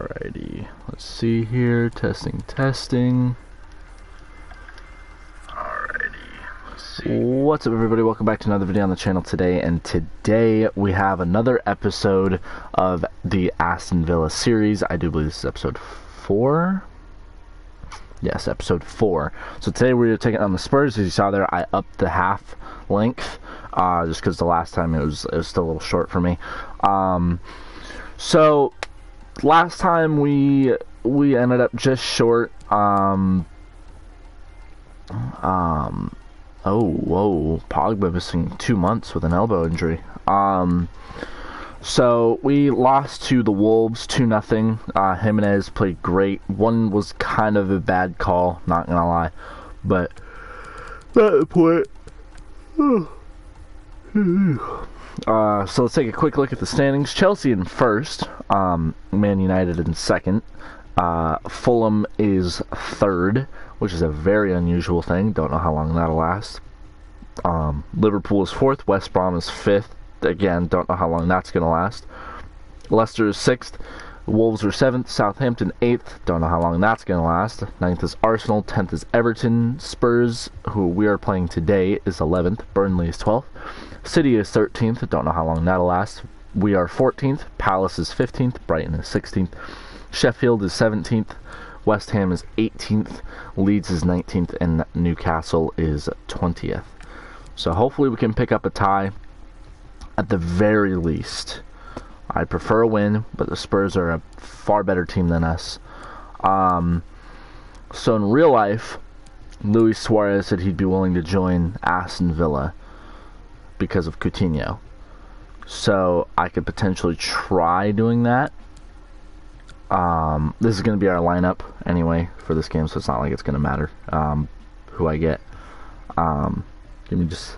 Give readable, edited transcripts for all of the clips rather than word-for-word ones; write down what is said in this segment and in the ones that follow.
Alrighty, let's see here. Testing. Alrighty, let's see. What's up, everybody? Welcome back to another video on the channel today. And today we have another episode of the Aston Villa series. I do believe this is episode 4. Yes, episode 4. So today we're taking on the Spurs. As you saw there, I upped the half length just because the last time it was still a little short for me. So last time we ended up just short. Oh, whoa, Pogba missing 2 months with an elbow injury. So we lost to the Wolves 2-0. Jimenez played great. One was kind of a bad call, not gonna lie, but that point. So let's take a quick look at the standings. Chelsea in first, Man United in second, Fulham is third, which is a very unusual thing. Don't know how long that'll last. Liverpool is fourth, West Brom is fifth. Again, don't know how long that's going to last. Leicester is sixth, Wolves are seventh, Southampton eighth. Don't know how long that's going to last. Ninth is Arsenal, 10th is Everton. Spurs, who we are playing today, is 11th. Burnley is 12th. City is 13th. Don't know how long that'll last. We are 14th. Palace is 15th. Brighton is 16th. Sheffield is 17th. West Ham is 18th. Leeds is 19th. And Newcastle is 20th. So hopefully we can pick up a tie at the very least. I prefer a win, but the Spurs are a far better team than us. So in real life, Luis Suarez said he'd be willing to join Aston Villa because of Coutinho. So I could potentially try doing that. This is going to be our lineup anyway for this game, so it's not like it's going to matter who I get. Give me just...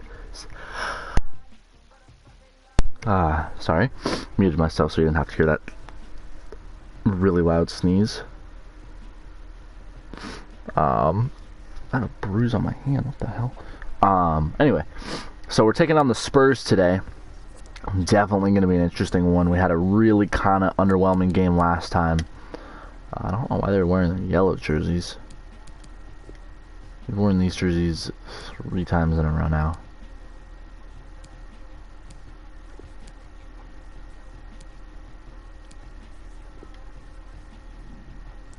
sorry. Muted myself so you didn't have to hear that really loud sneeze. I had a bruise on my hand. What the hell? Anyway. So we're taking on the Spurs today. Definitely going to be an interesting one. We had a really kind of underwhelming game last time. I don't know why they're wearing the yellow jerseys. We've worn these jerseys 3 times in a row now.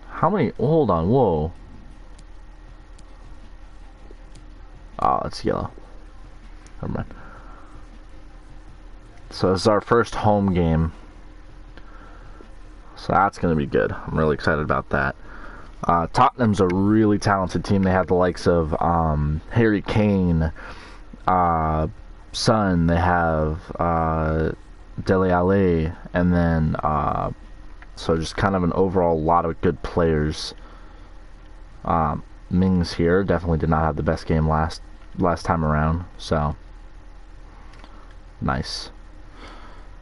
How many? Hold on, whoa. Oh, it's yellow. Never mind. So this is our first home game. So that's going to be good. I'm really excited about that. Tottenham's a really talented team. They have the likes of Harry Kane, Son. They have Dele Alli, and then so just kind of an overall lot of good players. Mings here definitely did not have the best game last time around, so nice.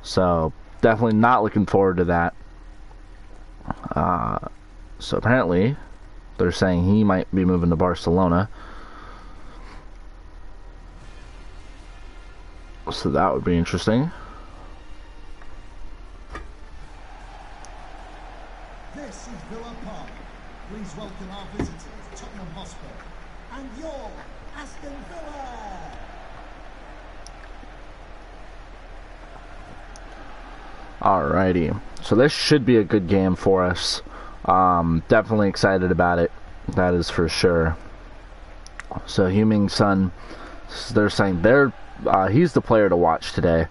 So definitely not looking forward to that. So apparently they're saying he might be moving to Barcelona, so that would be interesting. This is Villa Park. Please welcome our visitors, Tottenham Hotspur, and your Aston Villa. Alrighty, so this should be a good game for us. Definitely excited about it. That is for sure. So Heung-min Son, they're saying he's the player to watch today.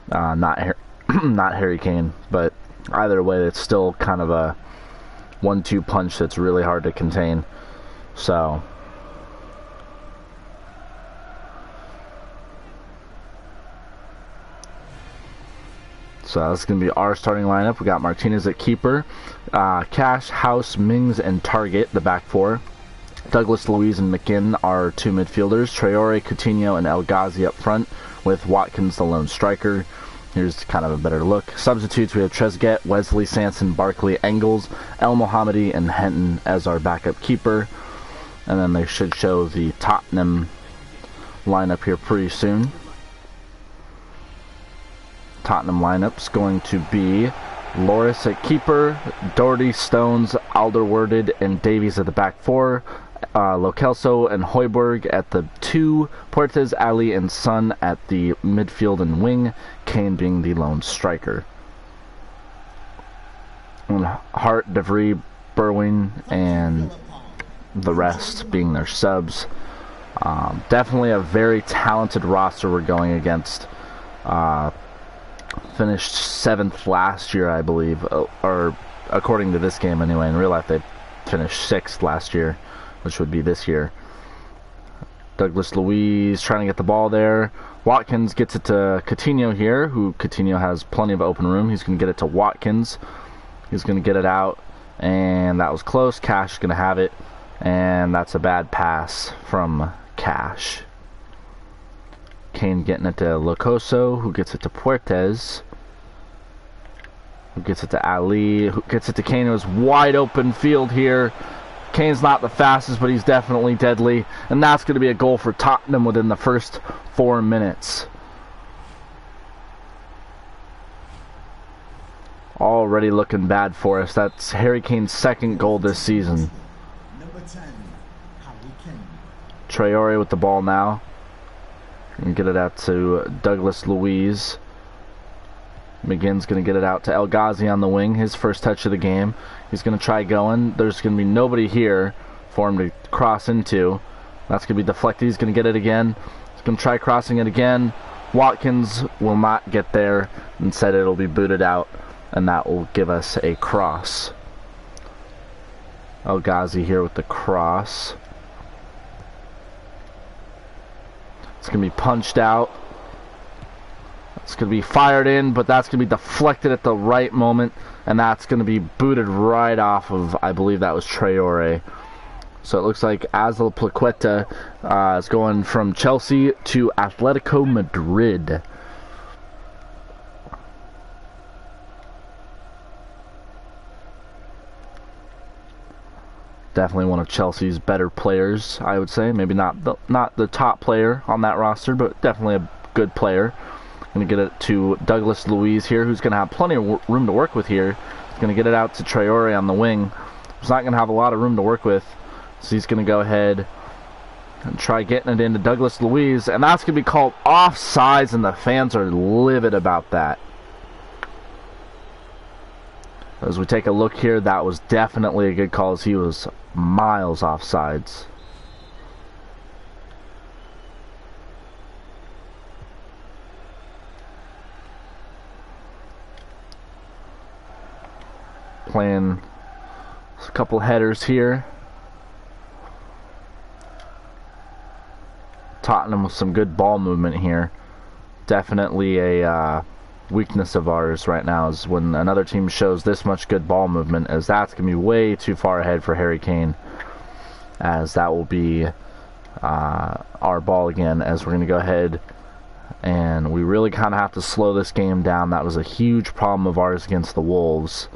Not Harry Kane, but either way, it's still kind of a 1-2 punch that's really hard to contain. So that's going to be our starting lineup. We got Martinez at keeper, Cash, House, Mings, and Target, the back 4. Douglas, Luiz, and McGinn are 2 midfielders. Traore, Coutinho, and El Ghazi up front, with Watkins the lone striker. Here's kind of a better look. Substitutes, we have Trezeguet, Wesley, Sanson, Barkley, Engels, El Mohammadi, and Henton as our backup keeper. And then they should show the Tottenham lineup here pretty soon. Tottenham lineup's going to be Loris at keeper, Doherty, Stones, Alderweireld, and Davies at the back four. Lo Celso and Højbjerg at the 2, Puertas, Ali, and Son at the midfield and wing, Kane being the lone striker. And Hart, De Vrij, Berwin, and the rest being their subs. Definitely a very talented roster we're going against. Finished 7th last year, I believe, or according to this game anyway. In real life, they finished 6th last year, which would be this year. Douglas Luiz trying to get the ball there. Watkins gets it to Coutinho here, who Coutinho has plenty of open room. He's going to get it to Watkins. He's going to get it out, and that was close. Cash is going to have it, and that's a bad pass from Cash. Kane getting it to Locoso, who gets it to Puertas, who gets it to Ali, who gets it to Kane. It was wide open field here. Kane's not the fastest, but he's definitely deadly. And that's going to be a goal for Tottenham within the first 4 minutes. Already looking bad for us. That's Harry Kane's 2nd goal this season. Number 10, Harry Kane. Traore with the ball now. And get it out to Douglas Luiz. McGinn's going to get it out to El Ghazi on the wing. His first touch of the game. He's going to try going. There's going to be nobody here for him to cross into. That's going to be deflected. He's going to get it again. He's going to try crossing it again. Watkins will not get there. Instead, it'll be booted out. And that will give us a cross. El Ghazi here with the cross. It's going to be punched out. It's going to be fired in, but that's going to be deflected at the right moment, and that's going to be booted right off of, I believe that was Traore. So it looks like Asla Plaqueta is going from Chelsea to Atletico Madrid. Definitely one of Chelsea's better players, I would say. Maybe not the top player on that roster, but definitely a good player. Going to get it to Douglas Luiz here, who's going to have plenty of room to work with here. He's going to get it out to Traore on the wing. He's not going to have a lot of room to work with, so he's going to go ahead and try getting it into Douglas Luiz, and that's going to be called offsides, and the fans are livid about that. As we take a look here, that was definitely a good call, as he was miles offsides. Playing a couple headers here. Tottenham with some good ball movement here. Definitely a weakness of ours right now is when another team shows this much good ball movement, as that's going to be way too far ahead for Harry Kane, as that will be our ball again, as we're going to go ahead and we really kind of have to slow this game down. That was a huge problem of ours against the Wolves,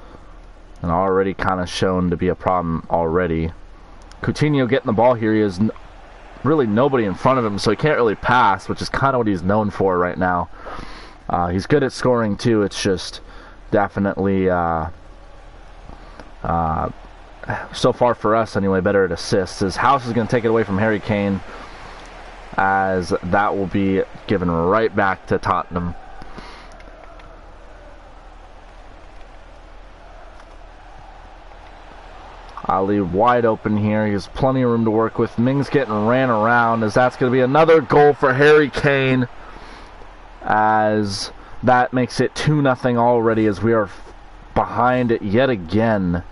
and already kind of shown to be a problem already. Coutinho getting the ball here. He has really nobody in front of him, so he can't really pass, which is kind of what he's known for right now. He's good at scoring too. It's just definitely so far for us anyway, better at assists. His House is going to take it away from Harry Kane, as that will be given right back to Tottenham. Ali wide open here. He has plenty of room to work with. Ming's getting ran around, as that's going to be another goal for Harry Kane, as that makes it 2-0 already, as we are behind it yet again,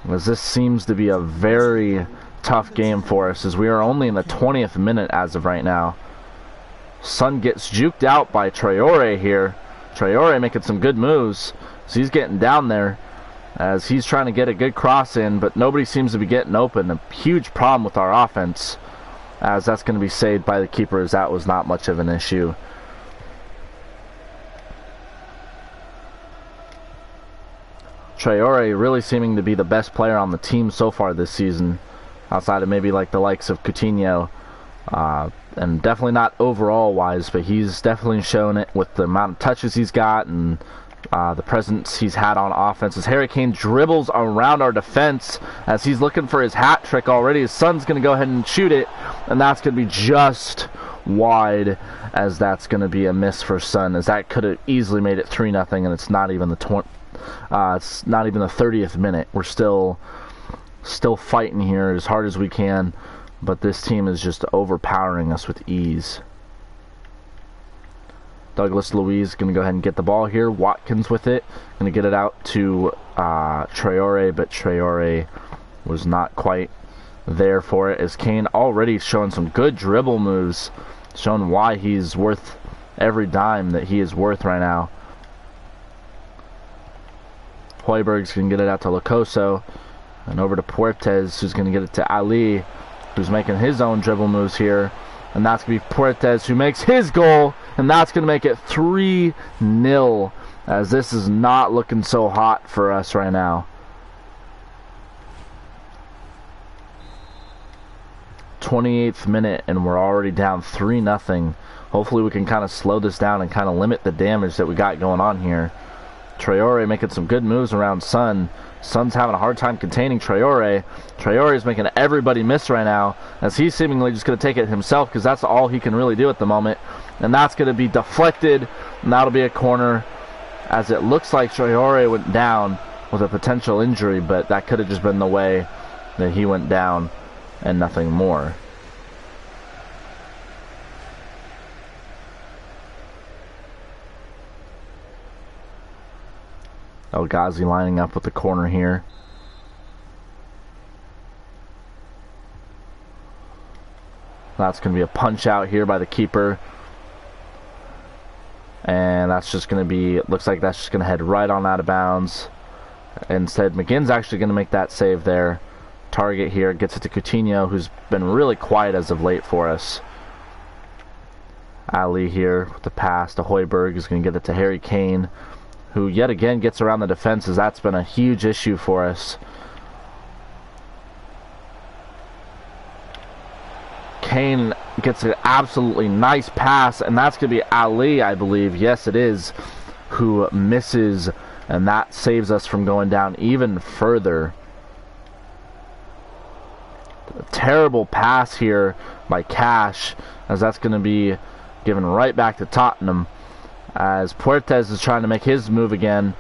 as this seems to be a very tough game for us, as we are only in the 20th minute as of right now. Son gets juked out by Traore here. Traore making some good moves, so he's getting down there, as he's trying to get a good cross in, but nobody seems to be getting open. A huge problem with our offense, as that's going to be saved by the keeper, as that was not much of an issue. Traore really seeming to be the best player on the team so far this season, outside of maybe like the likes of Coutinho, and definitely not overall wise, but he's definitely shown it with the amount of touches he's got and the presence he's had on offense as Harry Kane dribbles around our defense as he's looking for his hat trick already. His son's going to go ahead and shoot it, and that's going to be just wide, as that's going to be a miss for Son, as that could have easily made it 3-0, and it's not even the 30th minute. We're still fighting here as hard as we can, but this team is just overpowering us with ease. Douglas Luiz going to go ahead and get the ball here. Watkins with it. Going to get it out to Traore, but Traore was not quite there for it, as Kane already showing some good dribble moves, showing why he's worth every dime that he is worth right now. Højbjerg's going to get it out to Locoso, and over to Puertes, who's going to get it to Ali, who's making his own dribble moves here. And that's going to be Puertes who makes his goal, and that's going to make it 3-0, as this is not looking so hot for us right now. 28th minute, and we're already down 3-0. Hopefully we can kind of slow this down and kind of limit the damage that we got going on here. Traore making some good moves around Son. Son's having a hard time containing Traore. Traore is making everybody miss right now, as he's seemingly just going to take it himself, because that's all he can really do at the moment. And that's going to be deflected, and that'll be a corner, as it looks like Traore went down with a potential injury, but that could have just been the way that he went down and nothing more. El Ghazi lining up with the corner here. That's going to be a punch out here by the keeper. And that's just going to be, it looks like that's just going to head right on out of bounds. Instead, McGinn's actually going to make that save there. Target here gets it to Coutinho, who's been really quiet as of late for us. Ali here with the pass to Højbjerg is going to get it to Harry Kane, who yet again gets around the defenses. That's been a huge issue for us. Kane gets an absolutely nice pass, and that's going to be Ali, I believe. Yes, it is, who misses, and that saves us from going down even further. A terrible pass here by Cash, as that's going to be given right back to Tottenham, as Puertes is trying to make his move again,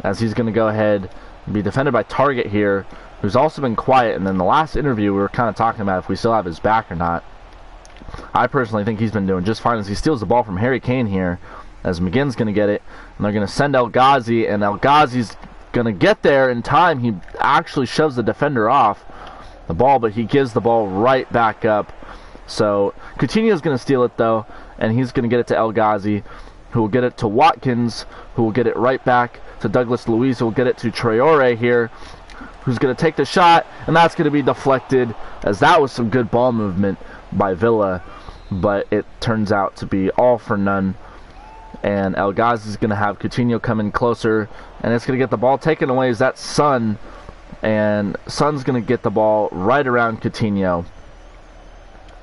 as he's going to go ahead and be defended by Target here, who's also been quiet. And then the last interview we were kind of talking about if we still have his back or not. I personally think he's been doing just fine, as he steals the ball from Harry Kane here, as McGinn's going to get it, and they're going to send El Ghazi, and El Ghazi's going to get there in time. He actually shoves the defender off the ball, but he gives the ball right back up. So Coutinho's going to steal it though, and he's going to get it to El Ghazi, who will get it to Watkins, who will get it right back to Douglas Luiz, who will get it to Traore here, who's going to take the shot, and that's going to be deflected, as that was some good ball movement by Villa, but it turns out to be all for none. And El Ghazi is going to have Coutinho come in closer, and it's going to get the ball taken away. Is that Son? And Son's going to get the ball right around Coutinho.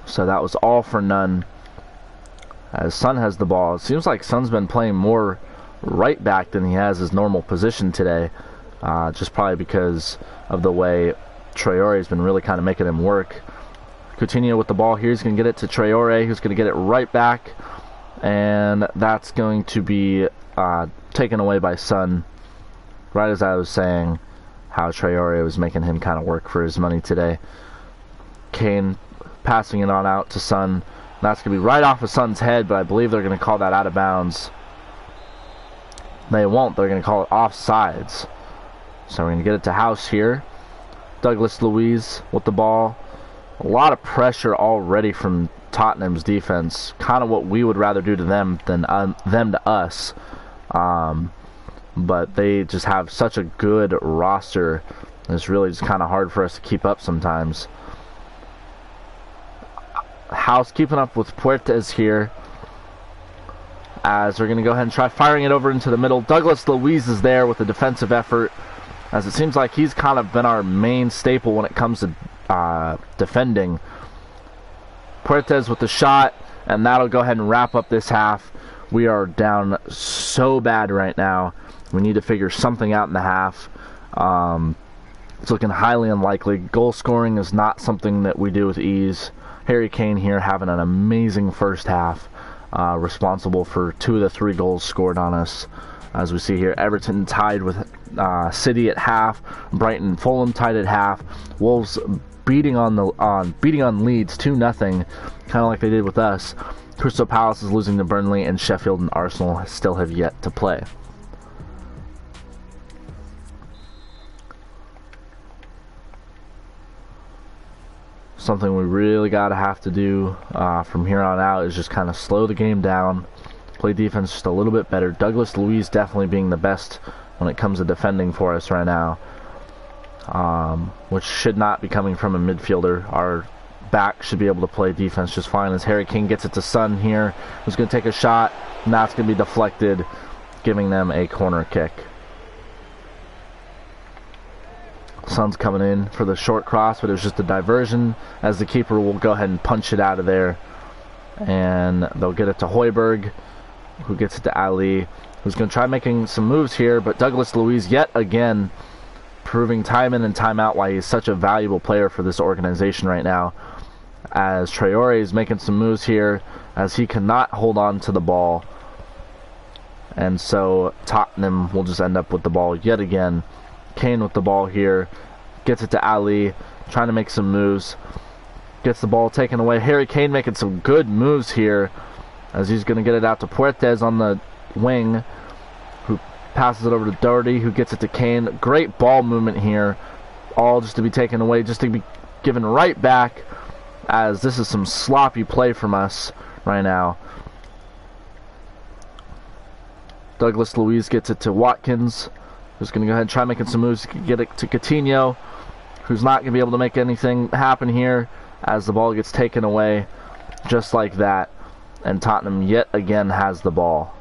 So that was all for none, as Son has the ball. It seems like Son's been playing more right back than he has his normal position today, just probably because of the way Traore has been really kind of making him work. Coutinho with the ball here. He's going to get it to Traore, who's going to get it right back, and that's going to be taken away by Son, right as I was saying how Traore was making him kind of work for his money today. Kane passing it on out to Son. That's going to be right off of Son's head, but I believe they're going to call that out of bounds. They won't. They're going to call it offsides. So we're going to get it to House here. Douglas Luiz with the ball. A lot of pressure already from Tottenham's defense. Kind of what we would rather do to them than them to us. But they just have such a good roster. It's really just kind of hard for us to keep up sometimes. House keeping up with Puertes here, as they're going to go ahead and try firing it over into the middle. Douglas Luiz is there with a defensive effort, as it seems like he's kind of been our main staple when it comes to defending. Puertes with the shot, and that'll go ahead and wrap up this half. We are down so bad right now. We need to figure something out in the half. It's looking highly unlikely. Goal scoring is not something that we do with ease. Harry Kane here having an amazing first half, responsible for 2 of the 3 goals scored on us. As we see here, Everton tied with City at half. Brighton and Fulham tied at half. Wolves beating on Leeds 2-0, kind of like they did with us. Crystal Palace is losing to Burnley, and Sheffield and Arsenal still have yet to play. Something we really have to do from here on out is just kind of slow the game down, play defense just a little bit better. Douglas Luiz definitely being the best when it comes to defending for us right now, which should not be coming from a midfielder. Our back should be able to play defense just fine, as Harry Kane gets it to Son here, who's going to take a shot, and that's going to be deflected, giving them a corner kick. Son's coming in for the short cross, but it was just a diversion, as the keeper will go ahead and punch it out of there. And they'll get it to Højbjerg, who gets it to Ali, who's going to try making some moves here, but Douglas Luiz yet again proving time in and time out why he's such a valuable player for this organization right now, as Traore is making some moves here, as he cannot hold on to the ball. And so Tottenham will just end up with the ball yet again. Kane with the ball here, gets it to Ali, trying to make some moves, gets the ball taken away. Harry Kane making some good moves here, as he's going to get it out to Puertes on the wing, who passes it over to Doherty, who gets it to Kane. Great ball movement here, all just to be taken away, just to be given right back, as this is some sloppy play from us right now. Douglas Luiz gets it to Watkins, who's going to go ahead and try making some moves, get it to Coutinho, who's not going to be able to make anything happen here, as the ball gets taken away just like that, and Tottenham yet again has the ball.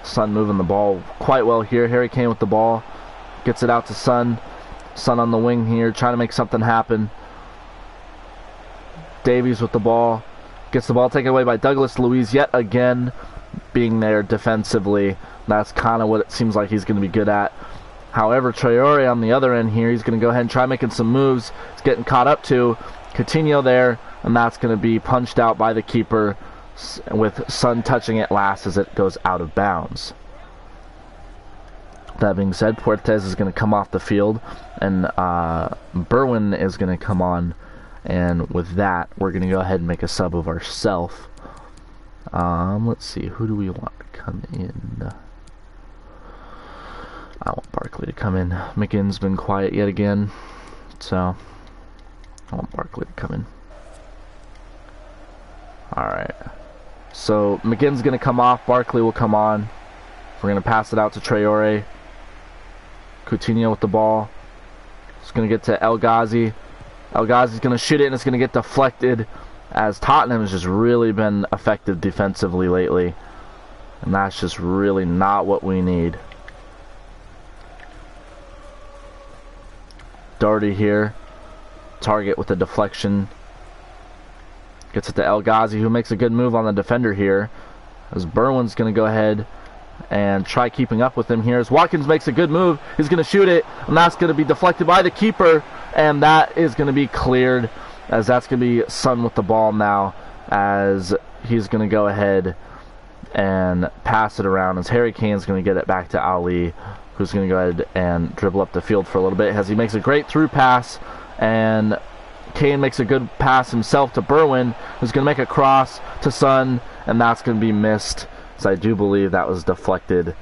Son moving the ball quite well here. Harry Kane with the ball, gets it out to Son. Son on the wing here, trying to make something happen. Davies with the ball, gets the ball taken away by Douglas Luiz yet again, being there defensively. That's kind of what it seems like he's going to be good at. However, Traore on the other end here, he's going to go ahead and try making some moves. He's getting caught up to Coutinho there, and that's going to be punched out by the keeper, with Son touching it last as it goes out of bounds. That being said, Puertes is going to come off the field, and Berwin is going to come on. And with that, we're going to go ahead and make a sub of ourselves. Let's see, who do we want to come in? I want Barkley to come in. McGinn's been quiet yet again, so I want Barkley to come in. Alright, so McGinn's going to come off, Barkley will come on. We're going to pass it out to Traore. Coutinho with the ball. It's going to get to El Ghazi. El Ghazi's going to shoot it, and it's going to get deflected, as Tottenham has just really been effective defensively lately, and that's just really not what we need. Doherty here, target with a deflection, gets it to El Ghazi, who makes a good move on the defender here, as Berwin's going to go ahead and try keeping up with him here, as Watkins makes a good move. He's going to shoot it, and that's going to be deflected by the keeper, and that is going to be cleared, as that's going to be Son with the ball now, as he's going to go ahead and pass it around, as Harry Kane's going to get it back to Ali, who's going to go ahead and dribble up the field for a little bit, as he makes a great through pass, and Kane makes a good pass himself to Berwin, who's going to make a cross to Son, and that's going to be missed. So I do believe that was deflected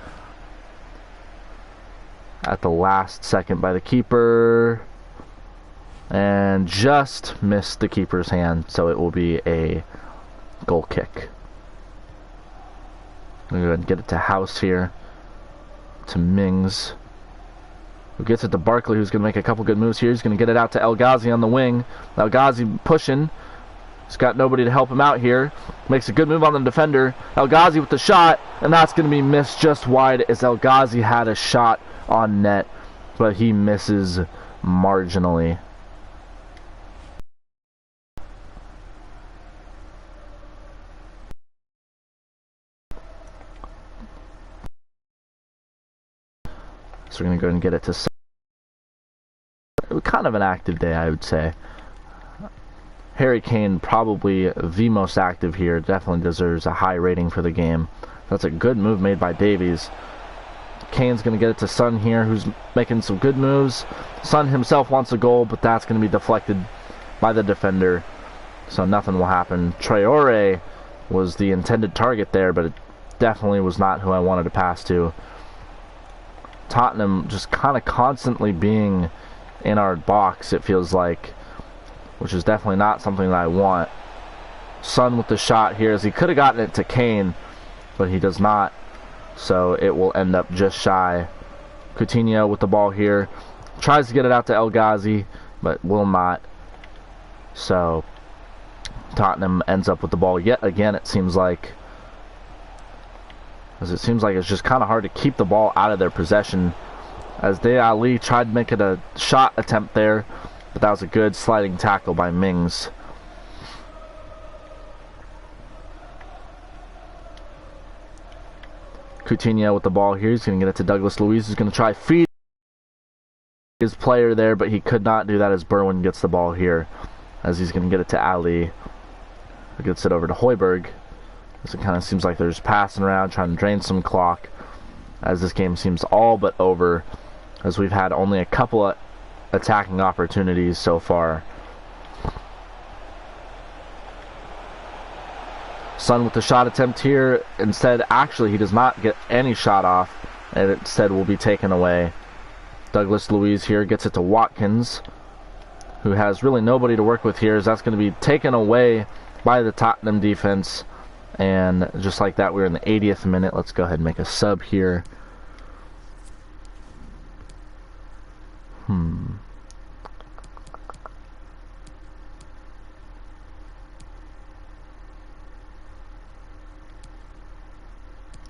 at the last second by the keeper, and just missed the keeper's hand, so it will be a goal kick. I'm going to go ahead and get it to House here, to Mings, who gets it to Barkley, who's going to make a couple good moves here. He's going to get it out to El Ghazi on the wing. El Ghazi pushing. He's got nobody to help him out here. Makes a good move on the defender. El Ghazi with the shot, and that's going to be missed just wide, as El Ghazi had a shot on net, but he misses marginally. So we're going to go and get it to Son. Kind of an active day, I would say. Harry Kane, probably the most active here, definitely deserves a high rating for the game. That's a good move made by Davies. Kane's going to get it to Son here, who's making some good moves. Son himself wants a goal, but that's going to be deflected by the defender, so nothing will happen. Traore was the intended target there, but it definitely was not who I wanted to pass to. Tottenham just kind of constantly being in our box, it feels like, which is definitely not something that I want. Son with the shot here, as he could have gotten it to Kane, but he does not, so it will end up just shy. Coutinho with the ball here, tries to get it out to El Ghazi, but will not. So Tottenham ends up with the ball yet again, it seems like. As it seems like it's just kind of hard to keep the ball out of their possession. As Dele Alli tried to make it a shot attempt there, but that was a good sliding tackle by Mings. Coutinho with the ball here. He's going to get it to Douglas Luiz, who's going to try feed his player there, but he could not do that as Berwin gets the ball here. As he's going to get it to Ali, who gets it over to Højbjerg. As it kind of seems like they're just passing around, trying to drain some clock. As this game seems all but over, as we've had only a couple of attacking opportunities so far. Son with the shot attempt here. Instead, actually, he does not get any shot off, and instead will be taken away. Douglas Luiz here gets it to Watkins, who has really nobody to work with here, as that's going to be taken away by the Tottenham defense. And just like that, we're in the 80th minute. Let's go ahead and make a sub here. I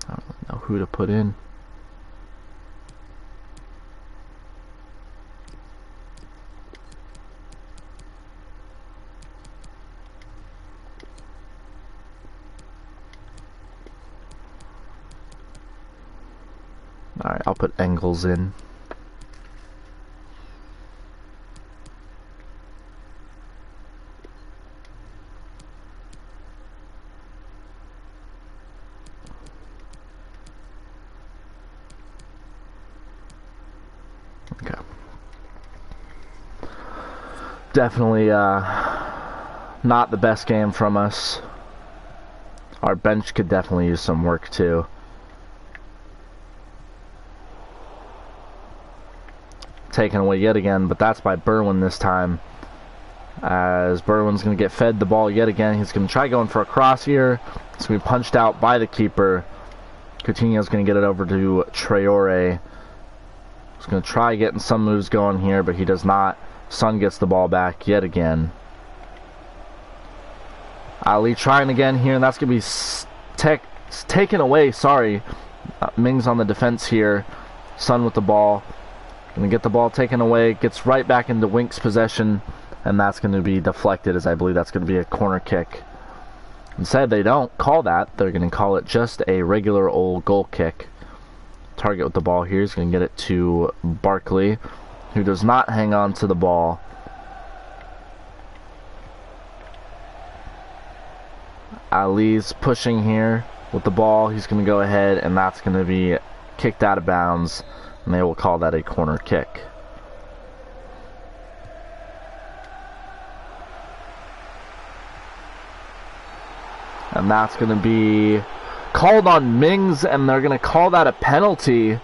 don't really know who to put in. Alright, I'll put Engels in. Okay. Definitely not the best game from us. Our bench could definitely use some work too. Taken away yet again, but that's by Berwin this time. As Berwin's going to get fed the ball yet again. He's going to try going for a cross here. It's going to be punched out by the keeper. Coutinho's going to get it over to Traore. He's going to try getting some moves going here, but he does not. Son gets the ball back yet again. Ali trying again here, and that's going to be taken away. Sorry. Mings on the defense here. Son with the ball. Going to get the ball taken away. Gets right back into Wink's possession, and that's going to be deflected, as I believe that's going to be a corner kick. Instead, they don't call that. They're going to call it just a regular old goal kick. Target with the ball here is going to get it to Barkley, who does not hang on to the ball. Ali's pushing here with the ball. He's going to go ahead, and that's going to be kicked out of bounds, and they will call that a corner kick. And that's going to be called on Mings, and they're going to call that a penalty,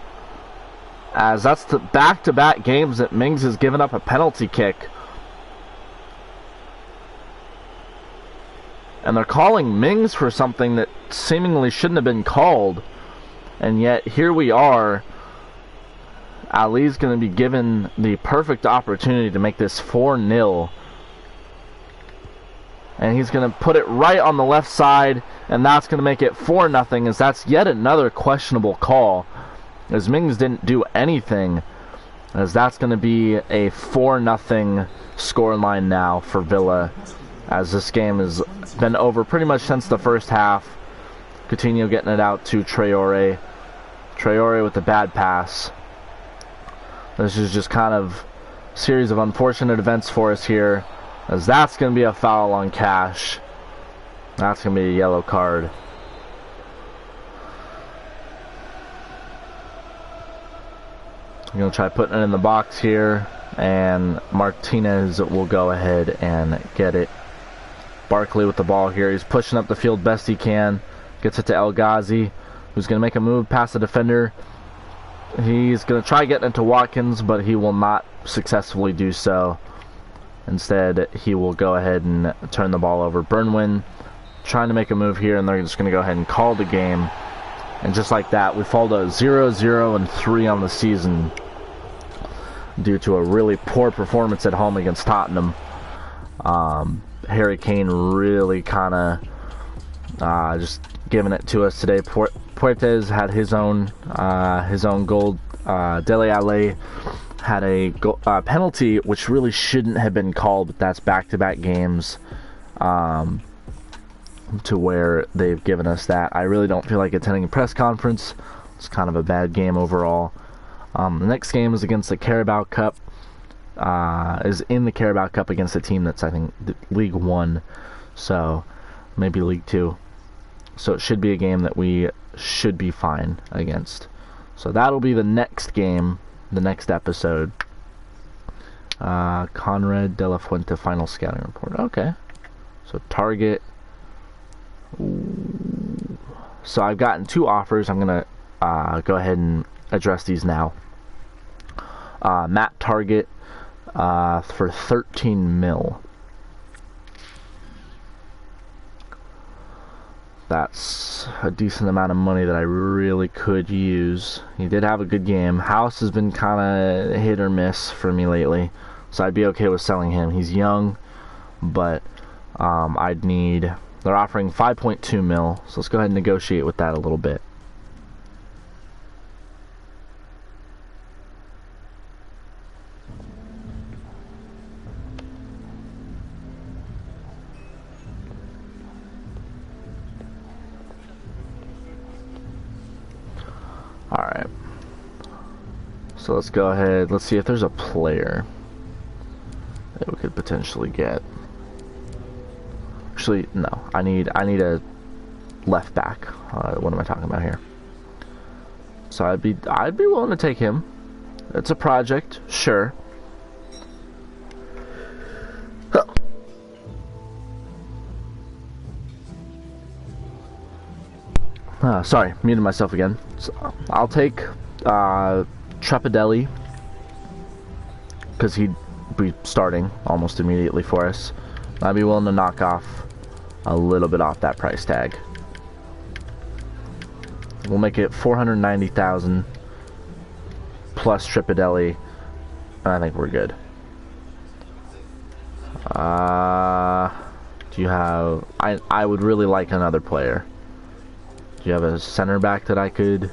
as that's the back-to-back games that Mings has given up a penalty kick. And they're calling Mings for something that seemingly shouldn't have been called. And yet, here we are. Ali's going to be given the perfect opportunity to make this 4-0. And he's going to put it right on the left side, and that's going to make it 4-0, as that's yet another questionable call, as Mings didn't do anything, as that's going to be a 4-0 scoreline now for Villa, as this game has been over pretty much since the first half. Coutinho getting it out to Traore. Traore with a bad pass. This is just kind of a series of unfortunate events for us here, as that's going to be a foul on Cash. That's going to be a yellow card. I'm going to try putting it in the box here, and Martinez will go ahead and get it. Barkley with the ball here. He's pushing up the field best he can. Gets it to El Ghazi, who's going to make a move past the defender. He's going to try getting it to Watkins, but he will not successfully do so. Instead, he will go ahead and turn the ball over. Burnwin trying to make a move here, and they're just going to go ahead and call the game. And just like that, we fall to 0-0-3 on the season due to a really poor performance at home against Tottenham. Harry Kane really kind of just giving it to us today. Puertes had his own goal. Dele Alli had a penalty, which really shouldn't have been called, but that's back-to-back games to where they've given us that. I really don't feel like attending a press conference. It's kind of a bad game overall. The next game is against the Carabao Cup. Is in the Carabao Cup against a team that's, I think, League 1, so maybe League 2. So it should be a game that we should be fine against. So that'll be the next game, the next episode. Conrad de la Fuente final scouting report. Okay. So target. Ooh. So I've gotten 2 offers. I'm going to go ahead and address these now. Matt Target for 13 mil. That's a decent amount of money that I really could use. He did have a good game. House has been kind of hit or miss for me lately, so I'd be okay with selling him. He's young, but I'd need... They're offering 5.2 mil, so let's go ahead and negotiate with that a little bit. Alright, so let's go ahead, let's see if there's a player that we could potentially get. Actually, no, I need a left back. What am I talking about here? So I'd be willing to take him. It's a project, sure. Sorry, muted myself again. So I'll take Trepadelli, because he'd be starting almost immediately for us. I'd be willing to knock off a little bit off that price tag. We'll make it 490,000 plus Trepadelli, and I think we're good. Do you have... I would really like another player. Do you have a center back that I could...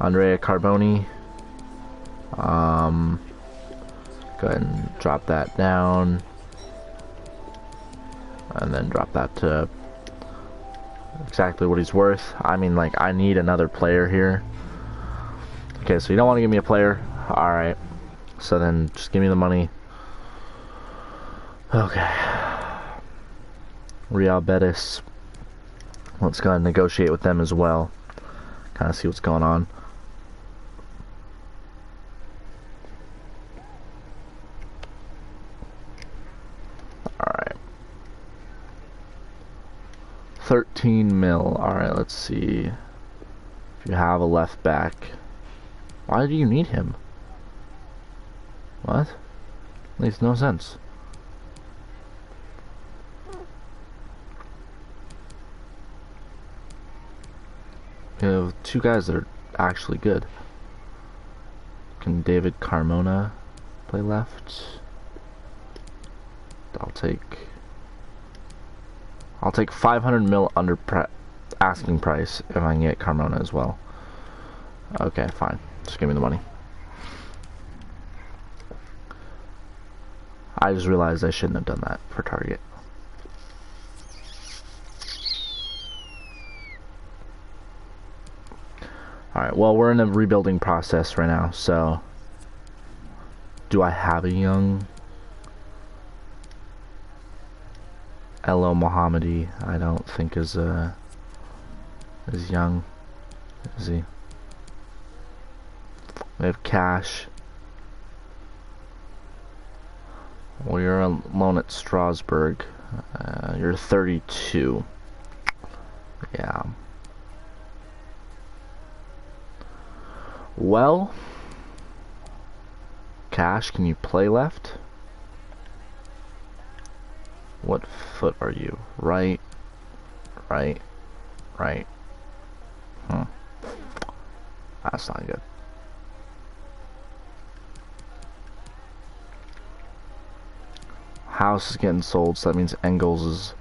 Andrea Carboni. Go ahead and drop that down. And then drop that to exactly what he's worth. I mean, like, I need another player here. Okay, so you don't want to give me a player? Alright. So then, just give me the money. Okay. Real Betis. Let's go ahead and negotiate with them as well. Kind of see what's going on. Alright. 13 mil. Alright, let's see. If you have a left back. Why do you need him? What? Makes no sense. You have 2 guys that are actually good. Can David Carmona play left? I'll take 500 mil under asking price if I can get Carmona as well. Okay, fine. Just give me the money. I just realized I shouldn't have done that for Target. Alright, well, we're in a rebuilding process right now, so Do I have a young Elo Mohammadi? I don't think is young. Is he? We have Cash. Well, you're alone at Strasbourg. You're 32. Yeah. Well, Cash, can you play left? What foot are you? Right, right, right. That's not good. House is getting sold, so that means Engels is...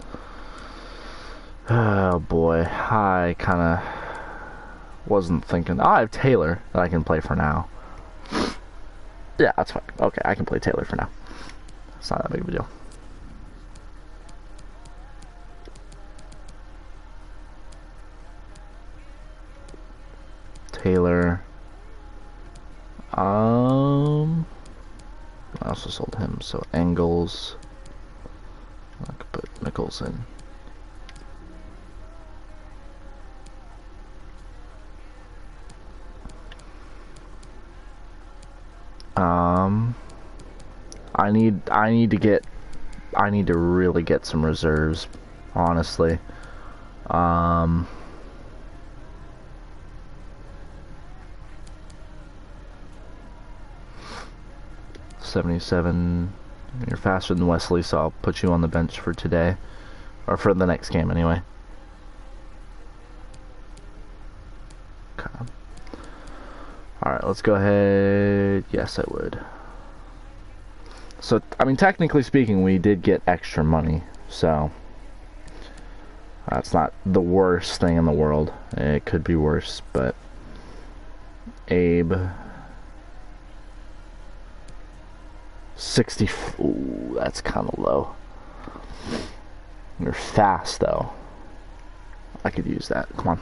Oh boy, I kinda wasn't thinking... Oh, I have Taylor that I can play for now. Yeah, that's fine. Okay, I can play Taylor for now. It's not that big of a deal. Taylor. I also sold him, so Engels. I could put Mikkels in. I need to really get some reserves, honestly. 77. You're faster than Wesley, so I'll put you on the bench for today. Or for the next game, anyway. Okay. Alright, let's go ahead. Yes, I would. So, I mean, technically speaking, we did get extra money, so... That's not the worst thing in the world. It could be worse, but... Abe... 60... Ooh, that's kind of low. You're fast, though. I could use that. Come on.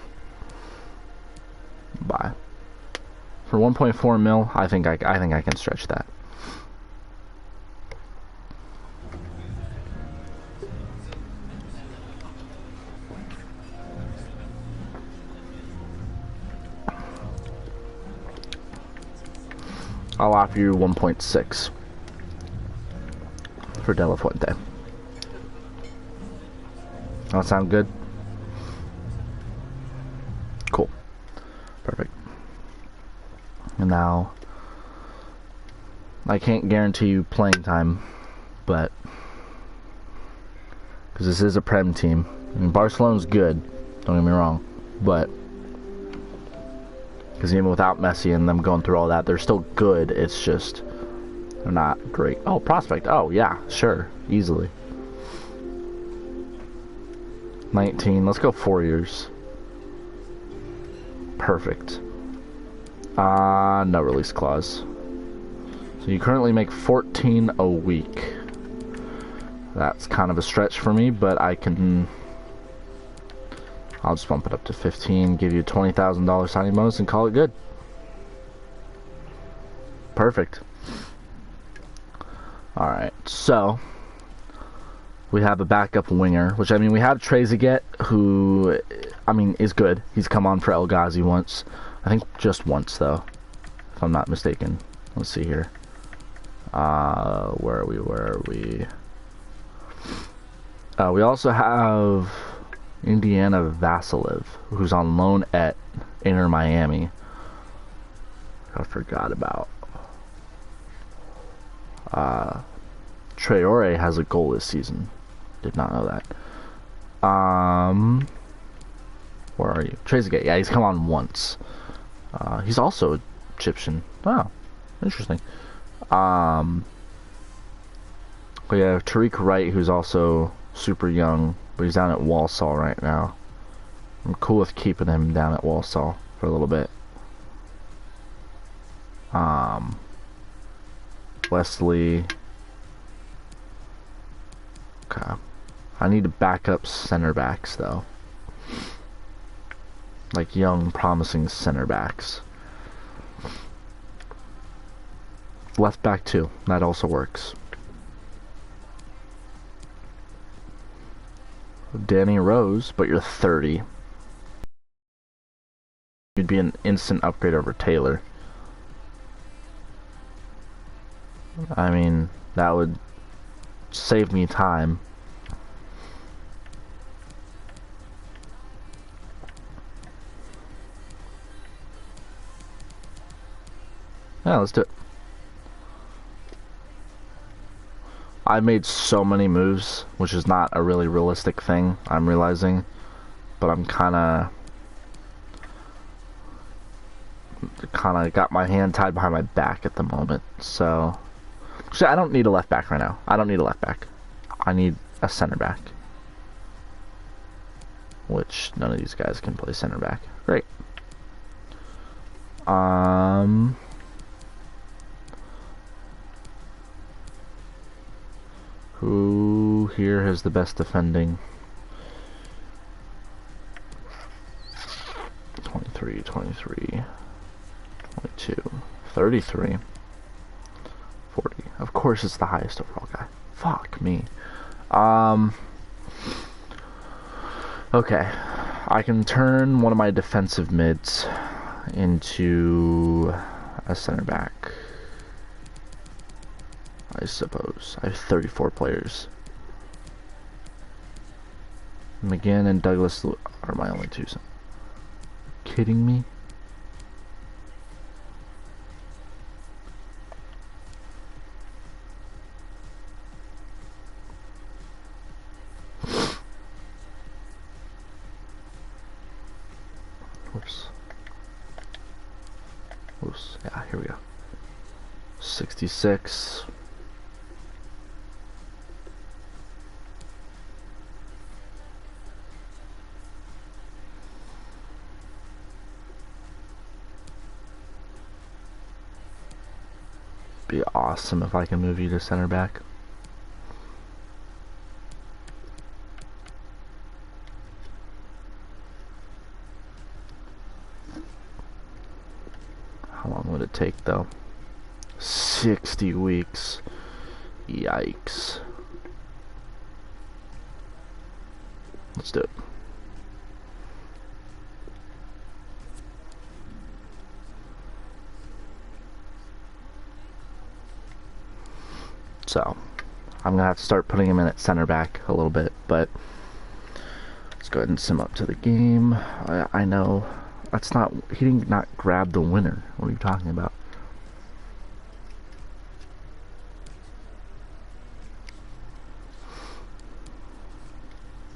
Bye. For 1.4 mil, I think I can stretch that. I'll offer you 1.6 for De La Fuente. That sound good? Cool. Perfect. And now, I can't guarantee you playing time, but because this is a Prem team, and Barcelona's good, don't get me wrong, but because even without Messi and them going through all that, they're still good. It's just they're not great. Oh, prospect. Oh yeah, sure, easily. 19. Let's go 4 years. Perfect. No release clause. So you currently make 14 a week. That's kind of a stretch for me, but I'll just bump it up to 15, give you a $20,000 signing bonus, and call it good. Perfect. Alright, so we have a backup winger, which, I mean, we have Trezeguet, who, I mean, is good. He's come on for El Ghazi once. I think just once, though, if I'm not mistaken. Let's see here. Where are we? We also have Indiana Vasilev, who's on loan at Inter Miami. I forgot about. Traore has a goal this season. Did not know that. Where are you? Trezeguet. Yeah, he's come on once. He's also Egyptian. Wow, interesting. We have Tariq Wright, who's also super young, but he's down at Walsall right now. I'm cool with keeping him down at Walsall for a little bit. Wesley. Okay. I need to back up center backs, though. Like young, promising center backs. Left back too. That also works. Danny Rose, but you're 30. You'd be an instant upgrade over Taylor. I mean, that would save me time. Yeah, let's do it. I made so many moves, which is not a really realistic thing, I'm realizing. But I'm kinda got my hand tied behind my back at the moment, so... Actually, I don't need a left back right now. I don't need a left back. I need a center back. Which, none of these guys can play center back. Great. Who here has the best defending? 23, 23, 22, 33, 40. Of course it's the highest overall guy. Fuck me. Okay. I can turn one of my defensive mids into a center back, I suppose. I have 34 players. McGinn and Douglas are my only two. Kidding me? Whoops. Whoops. Yeah, here we go. 66. Be awesome if I can move you to center back. How long would it take though? 60 weeks. Yikes. Let's do it. So, I'm going to have to start putting him in at center back a little bit, but let's go ahead and sim up to the game. I know that's not, he did not grab the winner. What are you talking about?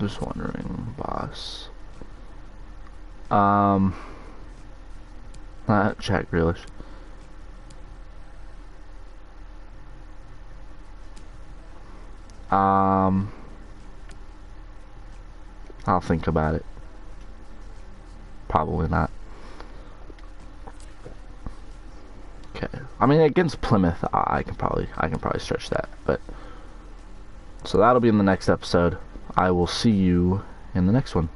Just wondering, boss. Jack Grealish. I'll think about it. Probably not. Okay. I mean, against Plymouth, I can probably stretch that. But so that'll be in the next episode. I will see you in the next one.